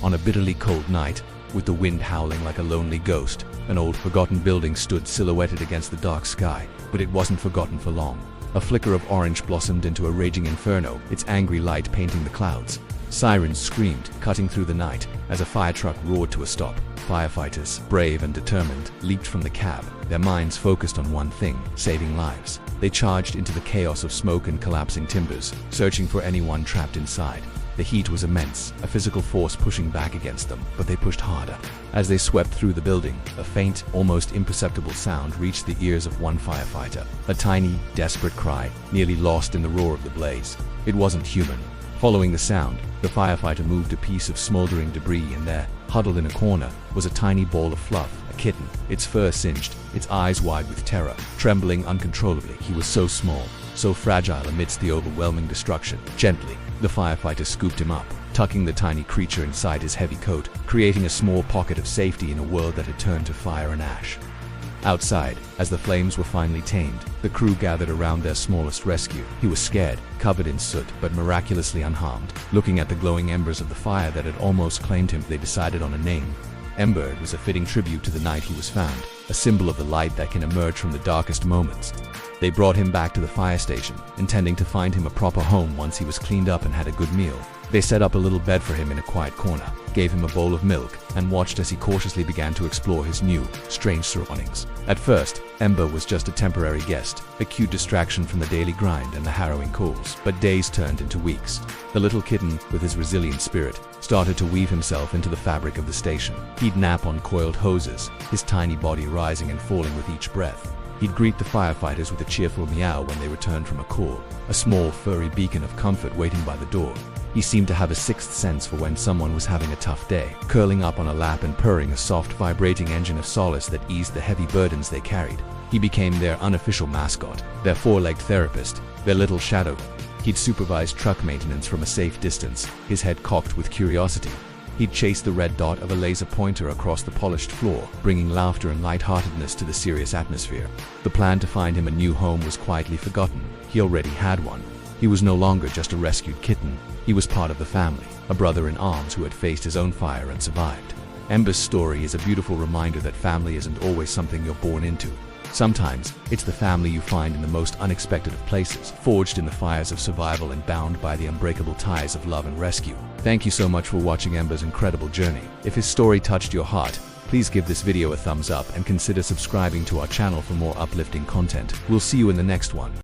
On a bitterly cold night, with the wind howling like a lonely ghost, an old forgotten building stood silhouetted against the dark sky, but it wasn't forgotten for long. A flicker of orange blossomed into a raging inferno, its angry light painting the clouds. Sirens screamed, cutting through the night, as a fire truck roared to a stop. Firefighters, brave and determined, leaped from the cab, their minds focused on one thing: saving lives. They charged into the chaos of smoke and collapsing timbers, searching for anyone trapped inside. The heat was immense, a physical force pushing back against them, but they pushed harder. As they swept through the building, a faint, almost imperceptible sound reached the ears of one firefighter. A tiny, desperate cry, nearly lost in the roar of the blaze. It wasn't human. Following the sound, the firefighter moved a piece of smoldering debris, and there, huddled in a corner, was a tiny ball of fluff, a kitten, its fur singed, its eyes wide with terror, trembling uncontrollably. He was so small, so fragile amidst the overwhelming destruction. Gently, the firefighter scooped him up, tucking the tiny creature inside his heavy coat, creating a small pocket of safety in a world that had turned to fire and ash. Outside, as the flames were finally tamed, the crew gathered around their smallest rescue. He was scared, covered in soot, but miraculously unharmed. Looking at the glowing embers of the fire that had almost claimed him, they decided on a name. Ember was a fitting tribute to the night he was found, a symbol of the light that can emerge from the darkest moments. They brought him back to the fire station, intending to find him a proper home once he was cleaned up and had a good meal. They set up a little bed for him in a quiet corner, gave him a bowl of milk, and watched as he cautiously began to explore his new, strange surroundings. At first, Ember was just a temporary guest, a cute distraction from the daily grind and the harrowing calls. But days turned into weeks. The little kitten, with his resilient spirit, started to weave himself into the fabric of the station. He'd nap on coiled hoses, his tiny body rising and falling with each breath. He'd greet the firefighters with a cheerful meow when they returned from a call, a small, furry beacon of comfort waiting by the door. He seemed to have a sixth sense for when someone was having a tough day, curling up on a lap and purring, a soft, vibrating engine of solace that eased the heavy burdens they carried. He became their unofficial mascot, their four-legged therapist, their little shadow. He'd supervise truck maintenance from a safe distance, his head cocked with curiosity. He'd chase the red dot of a laser pointer across the polished floor, bringing laughter and lightheartedness to the serious atmosphere. The plan to find him a new home was quietly forgotten. He already had one. He was no longer just a rescued kitten. He was part of the family, a brother in arms who had faced his own fire and survived. Ember's story is a beautiful reminder that family isn't always something you're born into. Sometimes, it's the family you find in the most unexpected of places, forged in the fires of survival and bound by the unbreakable ties of love and rescue. Thank you so much for watching Ember's incredible journey. If his story touched your heart, please give this video a thumbs up and consider subscribing to our channel for more uplifting content. We'll see you in the next one.